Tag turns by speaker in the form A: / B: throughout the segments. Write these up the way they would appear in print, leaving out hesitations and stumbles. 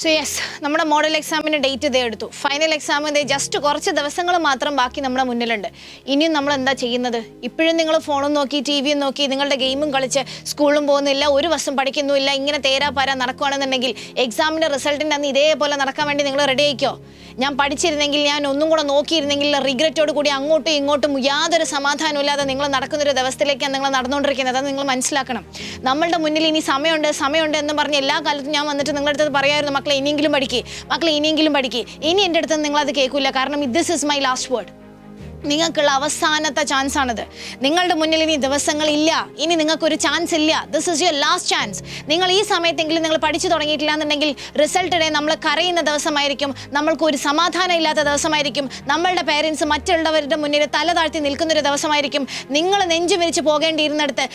A: So yes, നമ്മുടെ model എക്സാമിൻ്റെ date ഇതേ എടുത്തു. ഫൈനൽ എക്സാം ഇതേ ജസ്റ്റ് കുറച്ച് ദിവസങ്ങൾ മാത്രം ബാക്കി നമ്മുടെ മുന്നിലുണ്ട്. ഇനിയും നമ്മൾ എന്താ ചെയ്യുന്നത്? ഇപ്പോഴും നിങ്ങൾ ഫോണും നോക്കി ടി വിയും നോക്കി നിങ്ങളുടെ ഗെയിമും കളിച്ച് സ്കൂളിലും പോകുന്നില്ല, ഒരു വർഷം പഠിക്കുന്നുമില്ല, ഇങ്ങനെ തേരാപ്പാര നടക്കുകയാണെന്നുണ്ടെങ്കിൽ എക്സാമിൻ്റെ റിസൾട്ടിൻ്റെ അന്ന് ഇതേപോലെ നടക്കാൻ വേണ്ടി നിങ്ങൾ റെഡി ആയിക്കോ. ഞാൻ പഠിച്ചിരുന്നെങ്കിൽ, ഞാൻ ഒന്നും കൂടെ നോക്കിയിരുന്നെങ്കിൽ, റിഗ്രറ്റോട് കൂടി അങ്ങോട്ടും ഇങ്ങോട്ടും യാതൊരു സമാധാനമില്ലാതെ നിങ്ങൾ നടക്കുന്നൊരു ദിവസത്തിലേക്കാണ് നിങ്ങൾ നടന്നുകൊണ്ടിരിക്കുന്നത്. അത് നിങ്ങൾ മനസ്സിലാക്കണം. നമ്മളുടെ മുന്നിൽ ഇനി സമയമുണ്ട് എന്ന് പറഞ്ഞ് എല്ലാ കാലത്തും ഞാൻ വന്നിട്ട് നിങ്ങളുടെ അടുത്ത് പറയായിരുന്നു, മക്കളെ ഇനിയെങ്കിലും പഠിക്കുക. ഇനി എൻ്റെ അടുത്ത് നിങ്ങൾ അത് കേൾക്കില്ല. കാരണം this is my last word. നിങ്ങൾക്കുള്ള അവസാനത്തെ ചാൻസ് ആണിത്. നിങ്ങളുടെ മുന്നിൽ ഇനി ദിവസങ്ങളില്ല, ഇനി നിങ്ങൾക്കൊരു ചാൻസ് ഇല്ല. This is your last chance. നിങ്ങൾ ഈ സമയത്തെങ്കിലും നിങ്ങൾ പഠിച്ചു തുടങ്ങിയിട്ടില്ല എന്നുണ്ടെങ്കിൽ റിസൾട്ട് ഡേ നമ്മൾ കരയുന്ന ദിവസമായിരിക്കും, നമ്മൾക്ക് ഒരു സമാധാനം ഇല്ലാത്ത ദിവസമായിരിക്കും, നമ്മളുടെ പേരൻസ് മറ്റുള്ളവരുടെ മുന്നിൽ തല താഴ്ത്തി നിൽക്കുന്നൊരു ദിവസമായിരിക്കും, നിങ്ങൾ നെഞ്ചു വിരിച്ച് പോകേണ്ടിയിരുന്നിടത്ത്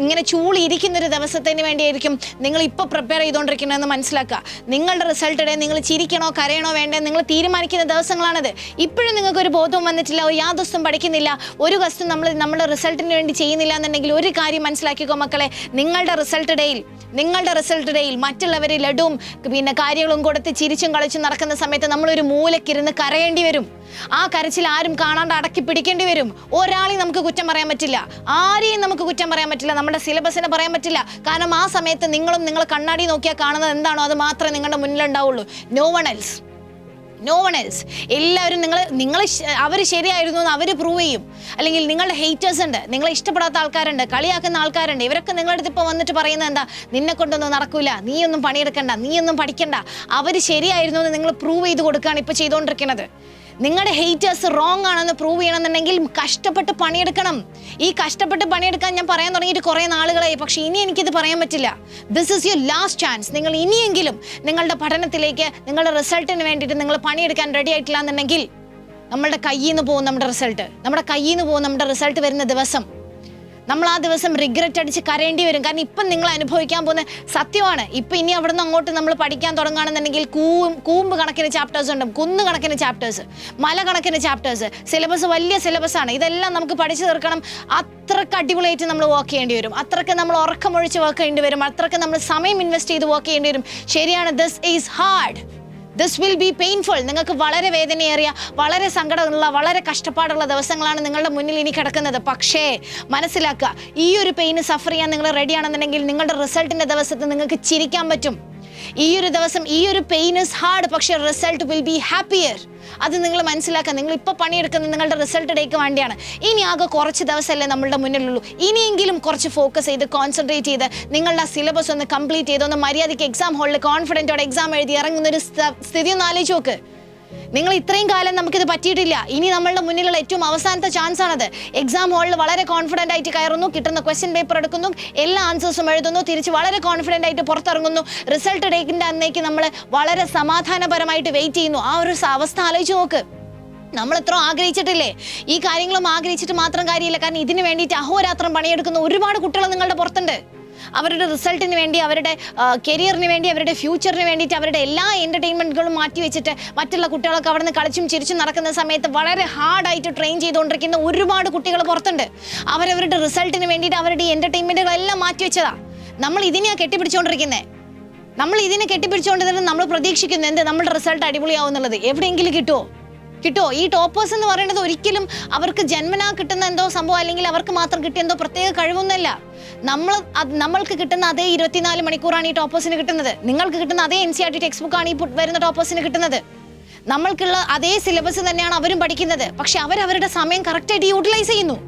A: ഇങ്ങനെ ചൂളി ഇരിക്കുന്നൊരു ദിവസത്തിന് വേണ്ടിയായിരിക്കും നിങ്ങൾ ഇപ്പോൾ പ്രിപ്പയർ ചെയ്തുകൊണ്ടിരിക്കുന്നതെന്ന് മനസ്സിലാക്കുക. നിങ്ങളുടെ റിസൾട്ട് ഡേ നിങ്ങൾ ചിരിക്കണോ കരയണോ വേണ്ടേ നിങ്ങൾ തീരുമാനിക്കുന്ന ദിവസങ്ങളാണത്. ഇപ്പോഴും നിങ്ങൾക്കൊരു ബോധവും വന്നിട്ടില്ല, യാതൊരു ദിവസം പഠിക്കുന്നില്ല, ഒരു ദിവസം നമ്മുടെ റിസൾട്ടിന് വേണ്ടി ചെയ്യുന്നില്ല എന്നുണ്ടെങ്കിൽ ഒരു കാര്യം മനസ്സിലാക്കിക്കോ മക്കളെ, നിങ്ങളുടെ റിസൾട്ട് ഡേയിൽ മറ്റുള്ളവർ ലഡുവും പിന്നെ കാര്യങ്ങളും കൊടുത്ത് ചിരിച്ചും കളിച്ചും നടക്കുന്ന സമയത്ത് നമ്മളൊരു മൂലക്കിരുന്ന് കരയേണ്ടി വരും. ആ കരച്ചിൽ ആരും കാണാണ്ട് അടക്കി പിടിക്കേണ്ടി വരും. ഒരാളെയും നമുക്ക് കുറ്റം പറയാൻ പറ്റില്ല, ആരെയും നമുക്ക് കുറ്റം പറയാൻ പറ്റില്ല, നമ്മുടെ സിലബസിനെ പറയാൻ പറ്റില്ല. കാരണം ആ സമയത്ത് നിങ്ങൾ കണ്ണാടി നോക്കിയാൽ കാണുന്നത് എന്താണോ അത് മാത്രമേ നിങ്ങളുടെ മുന്നിലുണ്ടാവുള്ളൂ. No one else. എല്ലാവരും അവർ ശരിയായിരുന്നു എന്ന് അവർ പ്രൂവ് ചെയ്യും. അല്ലെങ്കിൽ നിങ്ങളുടെ ഹേറ്റേഴ്സ് ഉണ്ട്, നിങ്ങളെ ഇഷ്ടപ്പെടാത്ത ആൾക്കാരുണ്ട്, കളിയാക്കുന്ന ആൾക്കാരുണ്ട്. ഇവരൊക്കെ നിങ്ങളുടെ അടുത്ത് ഇപ്പോൾ വന്നിട്ട് പറയുന്നത് എന്താ, നിന്നെ കൊണ്ടൊന്നും നടക്കൂല, നീയൊന്നും പണിയെടുക്കണ്ട, നീയൊന്നും പഠിക്കണ്ട. അവർ ശരിയായിരുന്നു എന്ന് നിങ്ങൾ പ്രൂവ് ചെയ്ത് കൊടുക്കുകയാണ് ഇപ്പോൾ ചെയ്തുകൊണ്ടിരിക്കുന്നത്. നിങ്ങളുടെ ഹേറ്റേഴ്സ് റോങ് ആണെന്ന് പ്രൂവ് ചെയ്യണമെന്നുണ്ടെങ്കിൽ കഷ്ടപ്പെട്ട് പണിയെടുക്കണം. ഈ കഷ്ടപ്പെട്ട് പണിയെടുക്കാൻ ഞാൻ പറയാൻ തുടങ്ങിയിട്ട് കുറേ നാളുകളായി, പക്ഷെ ഇനി എനിക്കിത് പറയാൻ പറ്റില്ല. This is your last chance. നിങ്ങൾ ഇനിയെങ്കിലും നിങ്ങളുടെ പഠനത്തിലേക്ക്, നിങ്ങളുടെ റിസൾട്ടിന് വേണ്ടിയിട്ട് നിങ്ങൾ പണിയെടുക്കാൻ റെഡി ആയിട്ടില്ല എന്നുണ്ടെങ്കിൽ നമ്മുടെ കയ്യിൽ നിന്ന് പോകും നമ്മുടെ റിസൾട്ട് വരുന്ന ദിവസം. നമ്മൾ ആ ദിവസം റിഗ്രറ്റ് അടിച്ച് കരയേണ്ടി വരും. കാരണം ഇപ്പം നിങ്ങൾ അനുഭവിക്കാൻ പോകുന്ന സത്യമാണ്. ഇപ്പം ഇനി അവിടെ നിന്ന് അങ്ങോട്ട് നമ്മൾ പഠിക്കാൻ തുടങ്ങുകയാണെന്നുണ്ടെങ്കിൽ കൂമ്പ് കണക്കിന് ചാപ്റ്റേഴ്സ് ഉണ്ട്, കണക്കിന് ചാപ്റ്റേഴ്സ്, മല കണക്കിന് ചാപ്റ്റേഴ്സ്, സിലബസ് വലിയ സിലബസാണ്. ഇതെല്ലാം നമുക്ക് പഠിച്ചു തീർക്കണം. അത്രയ്ക്ക് അടിപൊളിയായിട്ട് നമ്മൾ വർക്ക് ചെയ്യേണ്ടി വരും, അത്രയ്ക്ക് നമ്മൾ ഉറക്കമൊഴിച്ച് വർക്ക് ചെയ്യേണ്ടി വരും, അത്രയ്ക്ക് നമ്മൾ സമയം ഇൻവെസ്റ്റ് ചെയ്ത് വർക്ക് ചെയ്യേണ്ടി വരും. ശരിയാണ്, this is hard, this will be painful. നിങ്ങൾക്ക് വളരെ വേദനയേറിയ, വളരെ സങ്കടമുള്ള, വളരെ കഷ്ടപ്പാടുള്ള ദിവസങ്ങളാണ് നിങ്ങളുടെ മുന്നിൽ ഇനി കിടക്കുന്നത്. പക്ഷേ മനസ്സിലാക്കുക, ഈ ഒരു പെയിന് സഫർ ചെയ്യാൻ നിങ്ങൾ റെഡിയാണെന്നുണ്ടെങ്കിൽ നിങ്ങളുടെ റിസൾട്ടിൻ്റെ ദിവസത്തിൽ നിങ്ങൾക്ക് ചിരിക്കാൻ പറ്റും. ഈ ഒരു ദിവസം, ഈ ഒരു പെയിൻ ഇസ് ഹാർഡ്, പക്ഷേ റിസൾട്ട് വിൽ ബി ഹാപ്പിയർ. അത് നിങ്ങൾ മനസ്സിലാക്കുക. നിങ്ങൾ ഇപ്പോൾ പണിയെടുക്കുന്നത് നിങ്ങളുടെ റിസൾട്ട് ഡേക്ക് വേണ്ടിയാണ്. ഇനി ആകെ കുറച്ച് ദിവസമല്ലേ നമ്മളുടെ മുന്നിലുള്ളൂ. ഇനിയെങ്കിലും കുറച്ച് ഫോക്കസ് ചെയ്ത്, കോൺസെൻട്രേറ്റ് ചെയ്ത് നിങ്ങളുടെ സിലബസ് ഒന്ന് കംപ്ലീറ്റ് ചെയ്ത് ഒന്ന് മര്യാദയ്ക്ക് എക്സാം ഹാളിൽ കോൺഫിഡൻറ്റോടെ എക്സാം എഴുതി ഇറങ്ങുന്നൊരു സ്ഥിതി ഒന്ന് ആലോചിച്ച് നോക്ക്. നിങ്ങൾ ഇത്രയും കാലം നമുക്കിത് പറ്റിയിട്ടില്ല. ഇനി നമ്മളുടെ മുന്നിലുള്ള ഏറ്റവും അവസാനത്തെ ചാൻസ് ആണത്. എക്സാം ഹാളിൽ വളരെ കോൺഫിഡൻ്റ് ആയിട്ട് കയറുന്നു, കിട്ടുന്ന ക്വസ്റ്റ്യൻ പേപ്പർ എടുക്കുന്നു, എല്ലാ ആൻസേഴ്സും എഴുതുന്നു, തിരിച്ച് വളരെ കോൺഫിഡൻ്റ് ആയിട്ട് പുറത്തിറങ്ങുന്നു. റിസൾട്ട് ഡേറ്റിൻ്റെ അന്നേക്ക് നമ്മൾ വളരെ സമാധാനപരമായിട്ട് വെയിറ്റ് ചെയ്യുന്നു. ആ ഒരു അവസ്ഥ ആലോചിച്ച് നോക്ക്. നമ്മൾ എത്ര ആഗ്രഹിച്ചിട്ടില്ലേ? ഈ കാര്യങ്ങളും ആഗ്രഹിച്ചിട്ട് മാത്രം കാര്യമില്ല. കാരണം ഇതിന് വേണ്ടിയിട്ട് അഹോരാത്രം പണിയെടുക്കുന്ന ഒരുപാട് കുട്ടികൾ നിങ്ങളുടെ പുറത്തുണ്ട്. അവരുടെ റിസൾട്ടിന് വേണ്ടി, അവരുടെ കരിയറിന് വേണ്ടി, അവരുടെ ഫ്യൂച്ചറിന് വേണ്ടിയിട്ട് അവരുടെ എല്ലാ എൻ്റർടൈൻമെൻറ്റുകളും മാറ്റി വെച്ചിട്ട് മറ്റുള്ള കുട്ടികളൊക്കെ അവിടെ നിന്ന് കളിച്ചും ചിരിച്ചും നടക്കുന്ന സമയത്ത് വളരെ ഹാർഡായിട്ട് ട്രെയിൻ ചെയ്തുകൊണ്ടിരിക്കുന്ന ഒരുപാട് കുട്ടികൾ പുറത്തുണ്ട്. അവരവരുടെ റിസൾട്ടിന് വേണ്ടിയിട്ട് അവരുടെ എൻ്റർടൈൻമെൻറ്റുകളെല്ലാം മാറ്റി വെച്ചതാണ്. നമ്മൾ ഇതിനെയാണ് കെട്ടിപ്പിടിച്ചുകൊണ്ടിരിക്കുന്നത്. നമ്മൾ പ്രതീക്ഷിക്കുന്നു എന്ത്, നമ്മുടെ റിസൾട്ട് അടിപൊളിയാവും എന്നുള്ളത്. എവിടെയെങ്കിലും കിട്ടുമോ? ഈ ടോപ്പേഴ്സ് എന്ന് പറയുന്നത് ഒരിക്കലും അവർക്ക് ജന്മനാ കിട്ടുന്ന എന്തോ സംഭവം, അല്ലെങ്കിൽ അവർക്ക് മാത്രം കിട്ടിയ എന്തോ പ്രത്യേക കഴിവൊന്നുമല്ല. നമ്മൾക്ക് കിട്ടുന്ന അതേ 24 മണിക്കൂറാണ് ഈ ടോപ്പേഴ്സിന് കിട്ടുന്നത്. നിങ്ങൾക്ക് കിട്ടുന്ന അതേ NCERT ടെക്സ്റ്റ് ബുക്കാണ് ഈ വരുന്ന ടോപ്പേഴ്സിന് കിട്ടുന്നത്. നമ്മൾക്കുള്ള അതേ സിലബസ് തന്നെയാണ് അവരും പഠിക്കുന്നത്. പക്ഷെ അവരവരുടെ സമയം കറക്റ്റായിട്ട് യൂട്ടിലൈസ് ചെയ്യുന്നു.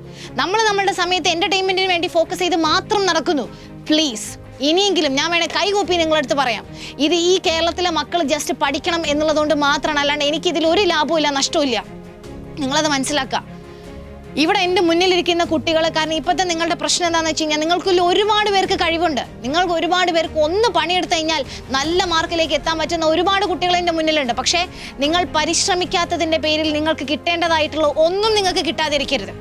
A: നമ്മളുടെ സമയത്ത് എൻ്റർടൈൻമെൻറ്റിന് വേണ്ടി ഫോക്കസ് ചെയ്ത് മാത്രം നടക്കുന്നു. പ്ലീസ്, ഇനിയെങ്കിലും ഞാൻ വേണേൽ കൈകൂപ്പി നിങ്ങളടുത്ത് പറയാം, ഇത് ഈ കേരളത്തിലെ മക്കൾ ജസ്റ്റ് പഠിക്കണം എന്നുള്ളതുകൊണ്ട് മാത്രമാണ്. അല്ലാണ്ട് എനിക്കിതിൽ ഒരു ലാഭവും ഇല്ല, നഷ്ടവും ഇല്ല. നിങ്ങളത് മനസ്സിലാക്കുക. ഇവിടെ എൻ്റെ മുന്നിലിരിക്കുന്ന കുട്ടികൾ, കാരണം ഇപ്പോഴത്തെ നിങ്ങളുടെ പ്രശ്നം എന്താണെന്ന് വെച്ച് കഴിഞ്ഞാൽ, നിങ്ങൾക്കുള്ള ഒരുപാട് പേർക്ക് കഴിവുണ്ട്. നിങ്ങൾക്ക് ഒരുപാട് പേർക്ക് ഒന്ന് പണിയെടുത്തു കഴിഞ്ഞാൽ നല്ല മാർക്കിലേക്ക് എത്താൻ പറ്റുന്ന ഒരുപാട് കുട്ടികൾ എൻ്റെ മുന്നിലുണ്ട്. പക്ഷേ നിങ്ങൾ പരിശ്രമിക്കാത്തതിൻ്റെ പേരിൽ നിങ്ങൾക്ക് കിട്ടേണ്ടതായിട്ടുള്ള ഒന്നും നിങ്ങൾക്ക് കിട്ടാതിരിക്കരുത്.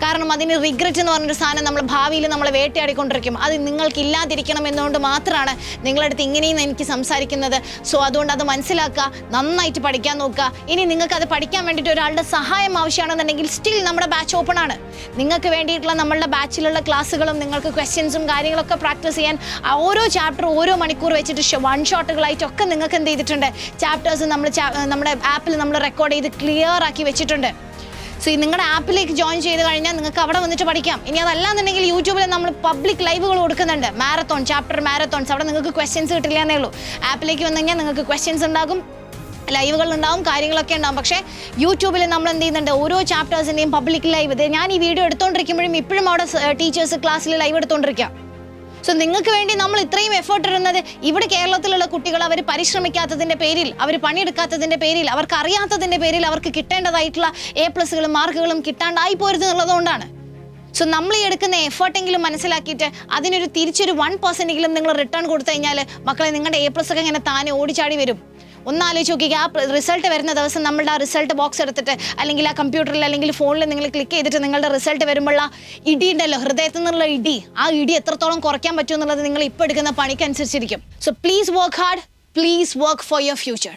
A: കാരണം അതിന് റിഗ്രറ്റ് എന്ന് പറഞ്ഞൊരു സാധനം നമ്മൾ ഭാവിയിൽ നമ്മളെ വേട്ടയാടിക്കൊണ്ടിരിക്കും. അത് നിങ്ങൾക്ക് ഇല്ലാതിരിക്കണം എന്നുകൊണ്ട് മാത്രമാണ് നിങ്ങളടുത്ത് ഇങ്ങനെയും എനിക്ക് സംസാരിക്കുന്നത്. സോ അതുകൊണ്ട് അത് മനസ്സിലാക്കുക, നന്നായിട്ട് പഠിക്കാൻ നോക്കുക. ഇനി നിങ്ങൾക്ക് അത് പഠിക്കാൻ വേണ്ടിയിട്ട് ഒരാളുടെ സഹായം ആവശ്യമാണെന്നുണ്ടെങ്കിൽ സ്റ്റിൽ നമ്മുടെ ബാച്ച് ഓപ്പൺ ആണ്. നിങ്ങൾക്ക് വേണ്ടിയിട്ടുള്ള നമ്മളുടെ ബാച്ചിലുള്ള ക്ലാസ്സുകളും നിങ്ങൾക്ക് ക്വസ്റ്റ്യൻസും കാര്യങ്ങളൊക്കെ പ്രാക്ടീസ് ചെയ്യാൻ ഓരോ ചാപ്റ്റർ ഓരോ മണിക്കൂർ വെച്ചിട്ട് വൺ ഷോട്ടുകളായിട്ടൊക്കെ നിങ്ങൾക്ക് എന്ത് ചെയ്തിട്ടുണ്ട്, ചാപ്റ്റേഴ്സ് നമ്മുടെ ആപ്പിൽ നമ്മൾ റെക്കോർഡ് ചെയ്ത് ക്ലിയർ ആക്കി വെച്ചിട്ടുണ്ട്. സോ നിങ്ങളുടെ ആപ്പിലേക്ക് ജോയിൻ ചെയ്ത് കഴിഞ്ഞാൽ നിങ്ങൾക്ക് അവിടെ വന്നിട്ട് പഠിക്കാം. ഇനി അതല്ലാന്നുണ്ടെങ്കിൽ യൂട്യൂബിൽ നമ്മൾ പബ്ലിക് ലൈവുകൾ കൊടുക്കുന്നുണ്ട്, മാരത്തോൺ, ചാപ്റ്റർ മാരത്തോൺസ്. അവിടെ നിങ്ങൾക്ക് ക്വസ്റ്റ്യൻസ് കിട്ടില്ല എന്നേ ഉള്ളൂ. ആപ്പിലേക്ക് വന്നു കഴിഞ്ഞാൽ നിങ്ങൾക്ക് ക്വസ്റ്റ്യൻസ് ഉണ്ടാകും, ലൈവുകൾ ഉണ്ടാവും, കാര്യങ്ങളൊക്കെ ഉണ്ടാവും. പക്ഷേ യൂട്യൂബിൽ നമ്മൾ എന്ത് ചെയ്യുന്നുണ്ട്, ഓരോ ചാപ്റ്റേഴ്സിൻ്റെയും പബ്ലിക് ലൈവ്. ഞാൻ ഈ വീഡിയോ എടുത്തുകൊണ്ടിരിക്കുമ്പോഴും ഇപ്പോഴും അവിടെ ടീച്ചേഴ്സ് ക്ലാസ്സിൽ ലൈവ് എടുത്തുകൊണ്ടിരിക്കുക. സോ നിങ്ങൾക്ക് വേണ്ടി നമ്മൾ ഇത്രയും എഫേർട്ട് ഇടുന്നത് ഇവിടെ കേരളത്തിലുള്ള കുട്ടികൾ അവർ പരിശ്രമിക്കാത്തതിൻ്റെ പേരിൽ, അവർ പണിയെടുക്കാത്തതിൻ്റെ പേരിൽ, അവർക്ക് അറിയാത്തതിൻ്റെ പേരിൽ അവർക്ക് കിട്ടേണ്ടതായിട്ടുള്ള A+കളും മാർക്കുകളും കിട്ടാണ്ടായി പോരുത് എന്നുള്ളതുകൊണ്ടാണ്. സോ നമ്മൾ ഈ എടുക്കുന്ന എഫേർട്ടെങ്കിലും മനസ്സിലാക്കിയിട്ട് അതിനൊരു തിരിച്ചൊരു 1% നിങ്ങൾ റിട്ടേൺ കൊടുത്തു കഴിഞ്ഞാൽ മക്കളെ നിങ്ങളുടെ A+ ഒക്കെ ഇങ്ങനെ താനെ ഓടിച്ചാടി വരും. ഒന്നാലോചിച്ച് നോക്കിക്കുക, ആ റിസൾട്ട് വരുന്ന ദിവസം നമ്മളുടെ ആ റിസൾട്ട് ബോക്സ് എടുത്തിട്ട് അല്ലെങ്കിൽ ആ കമ്പ്യൂട്ടറിൽ അല്ലെങ്കിൽ ഫോണിൽ നിങ്ങൾ ക്ലിക്ക് ചെയ്തിട്ട് നിങ്ങളുടെ റിസൾട്ട് വരുമ്പോഴുള്ള ഇടി ഉണ്ടല്ലോ, ഹൃദയത്തിൽ നിന്നുള്ള ഇടി, ആ ഇടി എത്രത്തോളം കുറയ്ക്കാൻ പറ്റും എന്നുള്ളത് നിങ്ങൾ ഇപ്പോൾ എടുക്കുന്ന പണിക്കനുസരിച്ചിരിക്കും. So please work hard, please work for your future.